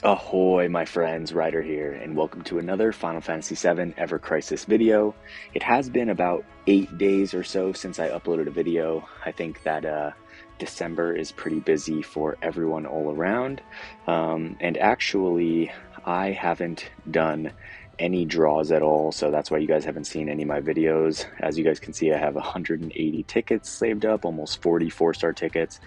Ahoy, my friends, Ryder here, and welcome to another Final Fantasy VII Ever Crisis video. It has been about 8 days or so since I uploaded a video. I think that December is pretty busy for everyone all around, and actually, I haven't done any draws at all, so that's why you guys haven't seen any of my videos. As you guys can see, I have 180 tickets saved up, almost 40 4-star tickets.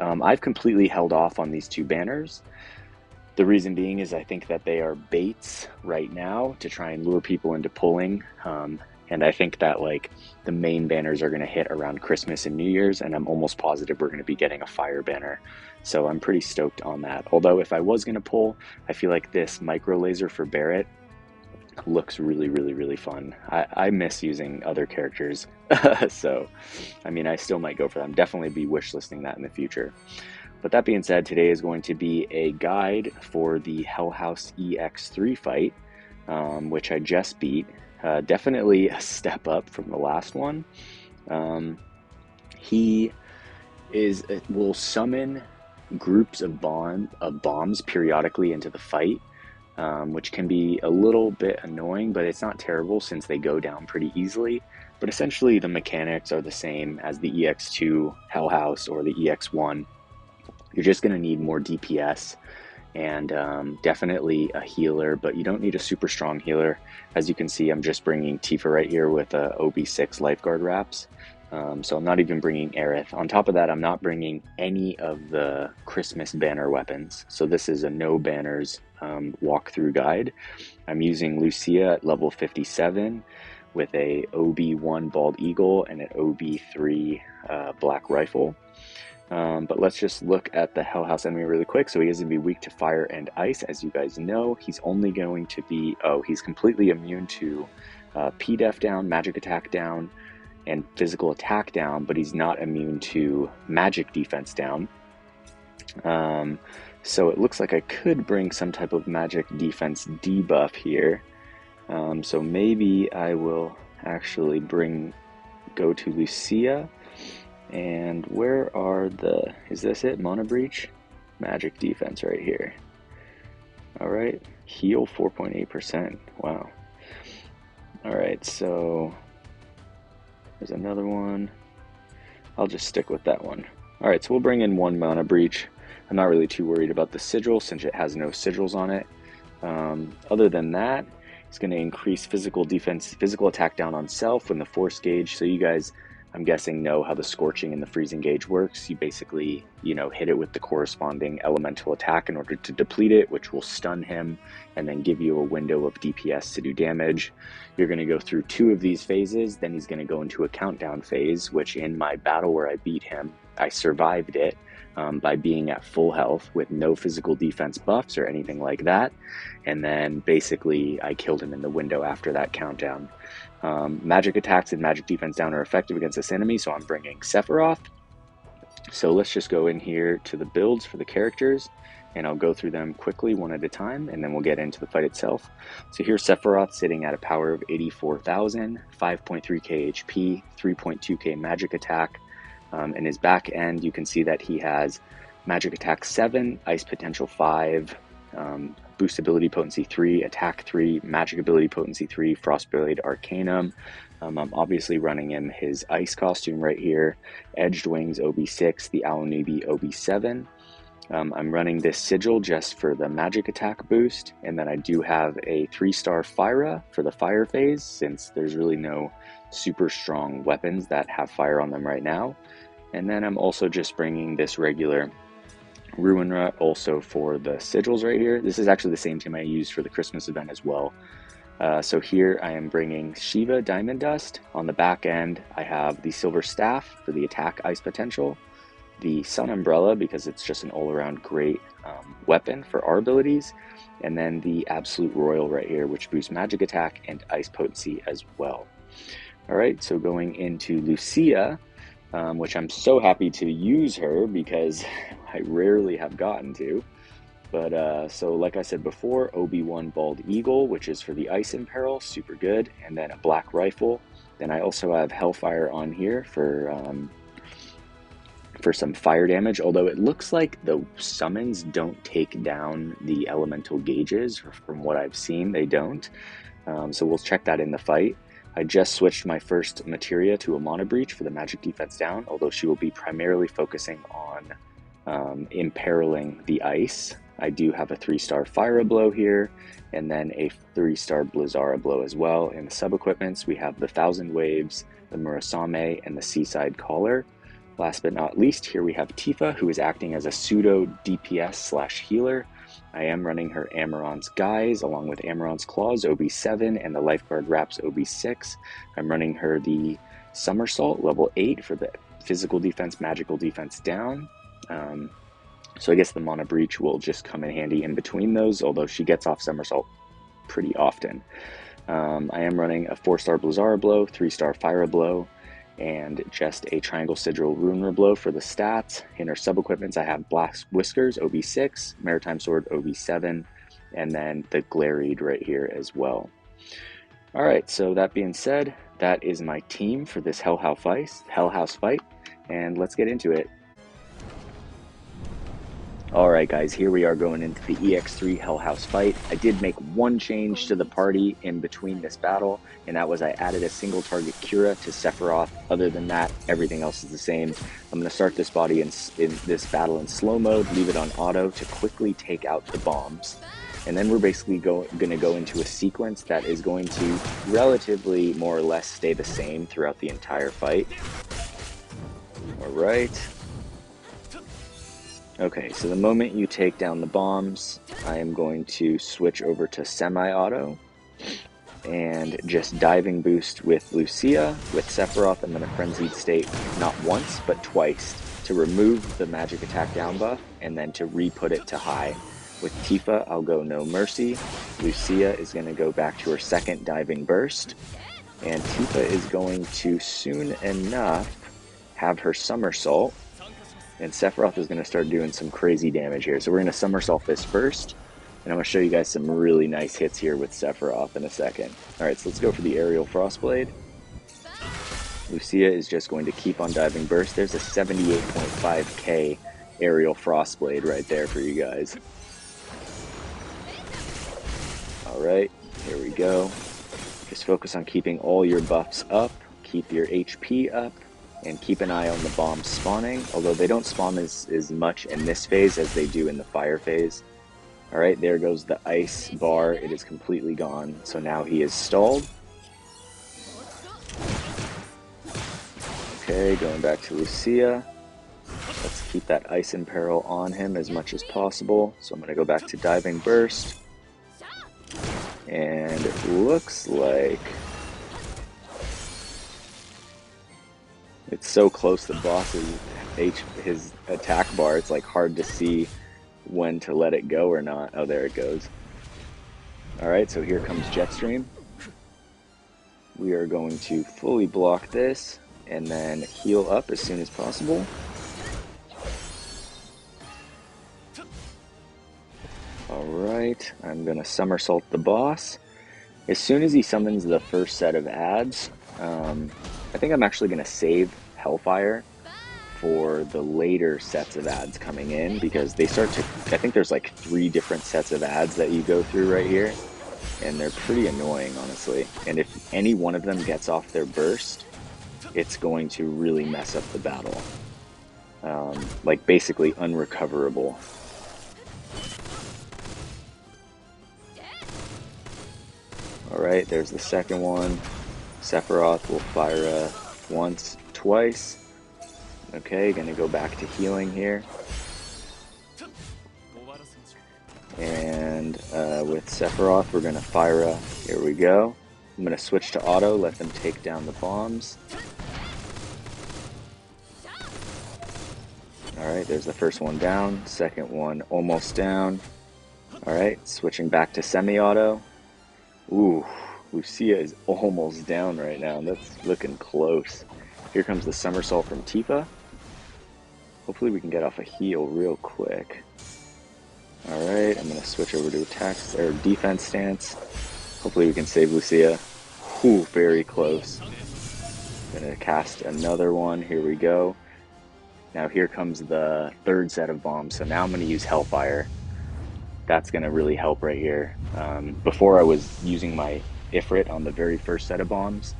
I've completely held off on these two banners. The reason being is I think that they are baits right now to try and lure people into pulling. And I think that like the main banners are going to hit around Christmas and New Year's, and I'm almost positive we're going to be getting a fire banner. So I'm pretty stoked on that. Although if I was going to pull, I feel like this micro laser for Barrett looks really fun. I miss using other characters. So, I mean, I still might go for them. Definitely be wishlisting that in the future. But that being said, today is going to be a guide for the Hell House EX3 fight, which I just beat. Definitely a step up from the last one. He will summon groups of bombs periodically into the fight, which can be a little bit annoying, but it's not terrible since they go down pretty easily. But essentially, the mechanics are the same as the EX2 Hell House or the EX1. You're just going to need more DPS and definitely a healer, but you don't need a super strong healer. As you can see, I'm just bringing Tifa right here with a OB6 lifeguard wraps. So I'm not even bringing Aerith. On top of that, I'm not bringing any of the Christmas banner weapons. So this is a no banners walkthrough guide. I'm using Lucia at level 57 with a OB1 bald eagle and an OB3 black rifle. But let's just look at the Hell House enemy really quick. So he is going to be weak to fire and ice, as you guys know. He's only going to be, he's completely immune to P-Def down, magic attack down, and physical attack down, but he's not immune to magic defense down. So it looks like I could bring some type of magic defense debuff here. So maybe I will actually go to Lucia. And where are is this it? Mana Breach? Magic defense right here. Alright, heal 4.8%. Wow. Alright, so there's another one. I'll just stick with that one. Alright, so we'll bring in one Mana Breach. I'm not really too worried about the sigil since it has no sigils on it. Other than that, it's going to increase physical defense, physical attack down on self when the force gauge. So you guys, I'm guessing, know how the scorching and the freezing gauge works. You basically, hit it with the corresponding elemental attack in order to deplete it, which will stun him and then give you a window of DPS to do damage. You're going to go through 2 of these phases, then he's going to go into a countdown phase, which in my battle where I beat him, I survived it by being at full health with no physical defense buffs or anything like that. And then basically I killed him in the window after that countdown. Magic attacks and magic defense down are effective against this enemy, so I'm bringing Sephiroth. So let's just go in here to the builds for the characters, and I'll go through them quickly one at a time, and then we'll get into the fight itself. So here's Sephiroth sitting at a power of 84,000, 5.3k HP, 3.2k magic attack. In his back end, you can see that he has magic attack 7, ice potential 5, boost ability potency 3, attack 3, magic ability potency 3, frostblade arcanum. I'm obviously running him his ice costume right here, edged wings OB6, the Alanubi OB7. I'm running this sigil just for the magic attack boost, and then I do have a 3-star Fyra for the fire phase, since there's really no super strong weapons that have fire on them right now. And then I'm also just bringing this regular Ruin Rut also for the sigils right here. This is actually the same team I used for the Christmas event as well. So here I am bringing Shiva Diamond Dust. On the back end, I have the Silver Staff for the attack ice potential, the Sun Umbrella because it's just an all-around great weapon for our abilities, and then the Absolute Royal right here, which boosts magic attack and ice potency as well. Alright, so going into Lucia, which I'm so happy to use her because I rarely have gotten to. But so like I said before, OB1 Bald Eagle, which is for the Ice Imperil, super good, and then a black rifle. Then I also have Hellfire on here for for some fire damage, although it looks like the summons don't take down the elemental gauges. From what I've seen, they don't. So we'll check that in the fight. I just switched my first materia to a Mana Breach for the magic defense down, although she will be primarily focusing on imperiling the ice. I do have a 3-star Fire Blow here, and then a 3-star Blizzara Blow as well. In the sub-equipments, we have the Thousand Waves, the Murasame, and the Seaside Collar. Last but not least, here we have Tifa, who is acting as a pseudo DPS / healer. I am running her Amaron's Guise along with Amaron's Claws OB7 and the Lifeguard Wraps OB6. I'm running her the Somersault level 8 for the physical defense, magical defense down. So I guess the Mana Breach will just come in handy in between those, although she gets off Somersault pretty often. I am running a 4-star Blizzara Blow, 3-star Fire Blow, and just a Triangle Sigil Rune Blow for the stats. In our sub-equipments, I have Black Whiskers, OB6, Maritime Sword, OB7, and then the Glaried right here as well. Alright, so that being said, that is my team for this Hell House fight, and let's get into it. Alright guys, here we are going into the EX3 Hell House fight. I did make one change to the party in between this battle, and that was I added a single target Cura to Sephiroth. Other than that, everything else is the same. I'm going to start this this battle in slow mode, leave it on auto to quickly take out the bombs. And then we're basically going to go into a sequence that is going to relatively more or less stay the same throughout the entire fight. Alright. Okay, so the moment you take down the bombs, I am going to switch over to semi-auto and just diving boost with Lucia. With Sephiroth, I'm in a frenzied state not once, but twice to remove the magic attack down buff and then to re-put it to high. With Tifa, I'll go No Mercy. Lucia is going to go back to her second diving burst, and Tifa is going to soon enough have her somersault. And Sephiroth is going to start doing some crazy damage here. So we're going to somersault this first. And I'm going to show you guys some really nice hits here with Sephiroth in a second. Alright, so let's go for the aerial Frostblade. Lucia is just going to keep on diving burst. There's a 78.5k aerial Frostblade right there for you guys. Alright, here we go. Just focus on keeping all your buffs up. Keep your HP up. And keep an eye on the bombs spawning, although they don't spawn as much in this phase as they do in the fire phase. Alright, there goes the ice bar. It is completely gone, so now he is stalled. Okay, going back to Lucia. Let's keep that ice in peril on him as much as possible. So I'm going to go back to diving burst. And it looks like it's so close to the boss's his attack bar, it's like hard to see when to let it go or not. Oh, there it goes. Alright, so here comes Jetstream. We are going to fully block this and then heal up as soon as possible. Alright, I'm going to somersault the boss. As soon as he summons the first set of adds, I think I'm actually going to save Hellfire for the later sets of ads coming in, because they start to, I think there's like 3 different sets of ads that you go through right here, and they're pretty annoying, honestly. And if any one of them gets off their burst, it's going to really mess up the battle. Like basically unrecoverable. Alright, there's the second one. Sephiroth will fire once, twice. Okay, gonna go back to healing here. And with Sephiroth, we're gonna fire here we go. I'm gonna switch to auto, let them take down the bombs. Alright, there's the first one down, second one almost down. Alright, switching back to semi-auto. Ooh, Lucia is almost down right now. That's looking close. Here comes the somersault from Tifa. Hopefully we can get off a heal real quick. Alright, I'm going to switch over to attack or defense stance. Hopefully we can save Lucia. Ooh, very close. Going to cast another one. Here we go. Now here comes the third set of bombs. So now I'm going to use Hellfire. That's going to really help right here. Before I was using my Ifrit on the very first set of bombs,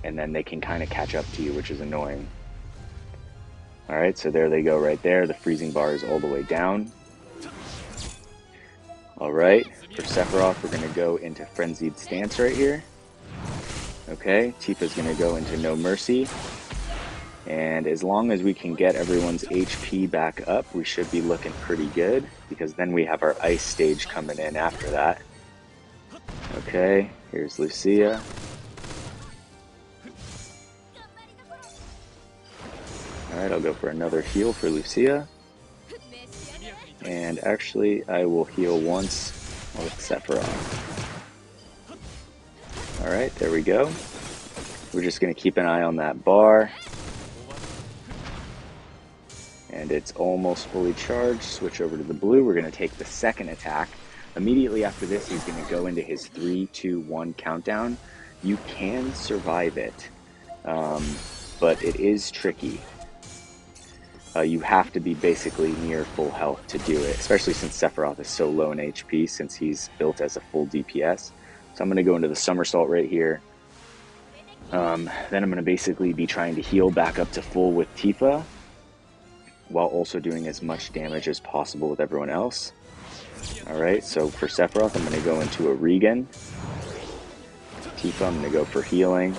and then they can kind of catch up to you, which is annoying. Alright, so there they go right there. The freezing bar is all the way down. Alright, for Sephiroth, we're going to go into Frenzied Stance right here. Okay, Tifa's going to go into No Mercy. And as long as we can get everyone's HP back up, we should be looking pretty good, because then we have our ice stage coming in after that. Okay, here's Lucia. Alright, I'll go for another heal for Lucia. And actually, I will heal once with Sephiroth. Alright, there we go. We're just going to keep an eye on that bar. And it's almost fully charged. Switch over to the blue. We're going to take the second attack. Immediately after this, he's going to go into his 3, 2, 1 countdown. You can survive it, but it is tricky. You have to be basically near full health to do it, especially since Sephiroth is so low in HP, since he's built as a full DPS. So I'm going to go into the somersault right here. Then I'm going to basically be trying to heal back up to full with Tifa, while also doing as much damage as possible with everyone else. Alright, so for Sephiroth, I'm going to go into a Regen. Tifa, I'm going to go for healing.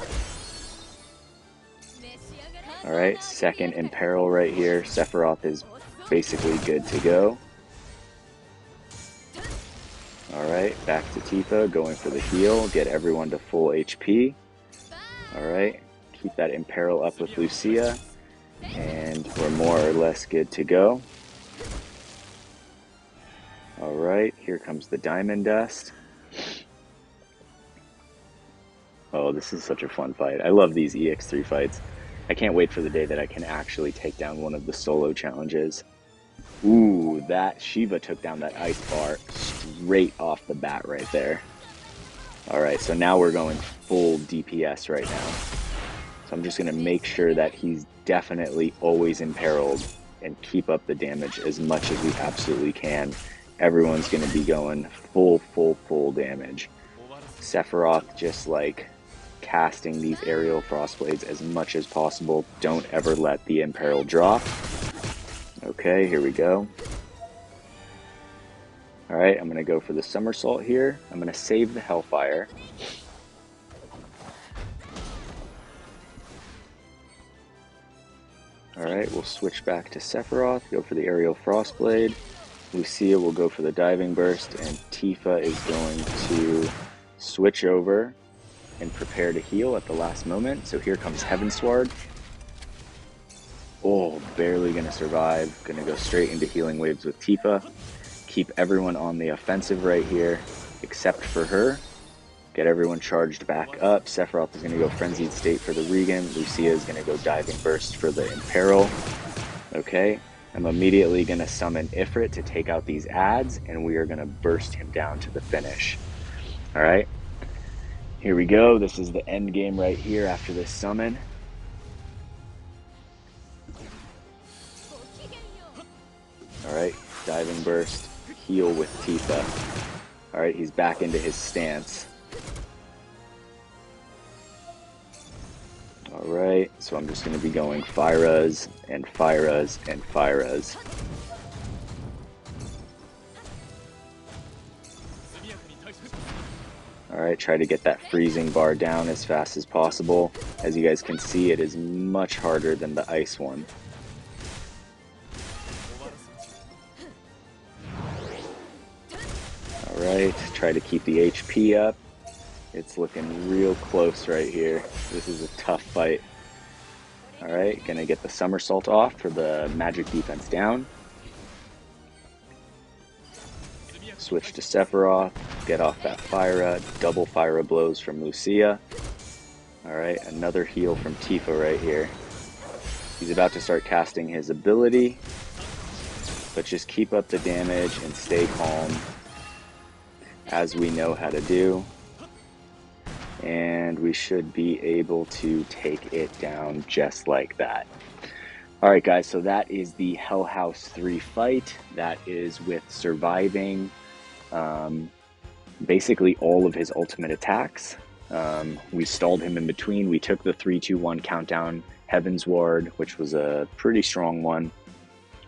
Alright, second Imperil right here. Sephiroth is basically good to go. Alright, back to Tifa, going for the heal, get everyone to full HP. Alright, keep that Imperil up with Lucia, and we're more or less good to go. Alright, here comes the Diamond Dust. Oh, this is such a fun fight. I love these EX3 fights. I can't wait for the day that I can actually take down one of the solo challenges. Ooh, that Shiva took down that ice bar straight off the bat right there. Alright, so now we're going full DPS right now. So I'm just going to make sure that he's definitely always imperiled and keep up the damage as much as we absolutely can. Everyone's going to be going full damage. Sephiroth just like casting these aerial frost blades as much as possible. Don't ever let the imperil drop. Okay, here we go. Alright, I'm going to go for the somersault here. I'm going to save the Hellfire. Alright, we'll switch back to Sephiroth, go for the aerial frost blade. Lucia will go for the diving burst, and Tifa is going to switch over and prepare to heal at the last moment. So here comes Heavensward. Oh, barely going to survive. Going to go straight into healing waves with Tifa. Keep everyone on the offensive right here, except for her. Get everyone charged back up. Sephiroth is going to go Frenzied State for the Regen. Lucia is going to go Diving Burst for the Imperil. Okay, I'm immediately going to summon Ifrit to take out these adds, and we are going to burst him down to the finish. Alright, here we go. This is the end game right here after this summon. Alright, Diving Burst, heal with Tifa. Alright, he's back into his stance. Alright, so I'm just going to be going Firas and Firas and Firas. Alright, try to get that freezing bar down as fast as possible. As you guys can see, it is much harder than the ice one. Alright, try to keep the HP up. It's looking real close right here. This is a tough fight. Alright, gonna get the somersault off for the magic defense down. Switch to Sephiroth, get off that Fyra, double Fyra blows from Lucia. Alright, another heal from Tifa right here. He's about to start casting his ability, but just keep up the damage and stay calm, as we know how to do. And we should be able to take it down just like that. All right, guys, so that is the Hell House 3 fight. That is with surviving um, basically all of his ultimate attacks. We stalled him in between. We took the 3-2-1 countdown Heaven's Ward, which was a pretty strong one.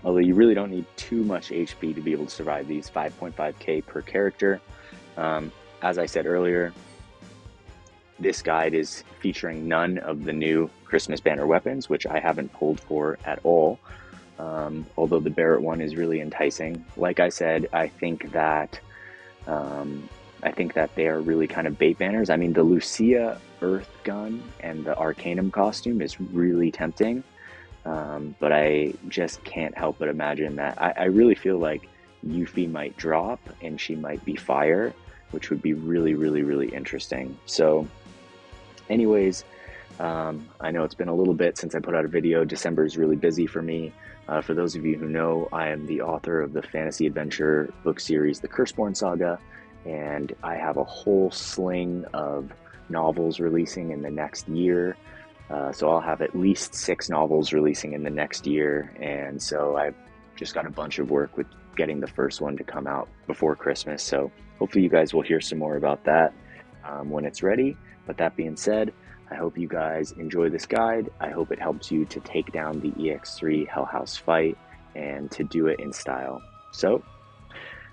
Although you really don't need too much HP to be able to survive these, 5.5k per character. As I said earlier, this guide is featuring none of the new Christmas banner weapons, which I haven't pulled for at all. Although the Barrett one is really enticing. Like I said, I think that they are really kind of bait banners. I mean, the Lucia Earth gun and the Arcanum costume is really tempting, but I just can't help but imagine that I really feel like Yuffie might drop and she might be fire, which would be really, really, really interesting. So anyways, I know it's been a little bit since I put out a video. December is really busy for me. For those of you who know, I am the author of the fantasy adventure book series, the Curseborn Saga, and I have a whole sling of novels releasing in the next year. So I'll have at least 6 novels releasing in the next year, and so I've just got a bunch of work with getting the first one to come out before Christmas. So hopefully you guys will hear some more about that when it's ready. But that being said, I hope you guys enjoy this guide. I hope it helps you to take down the EX3 Hell House fight and to do it in style. So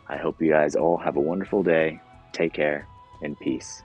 I hope you guys all have a wonderful day. Take care and peace.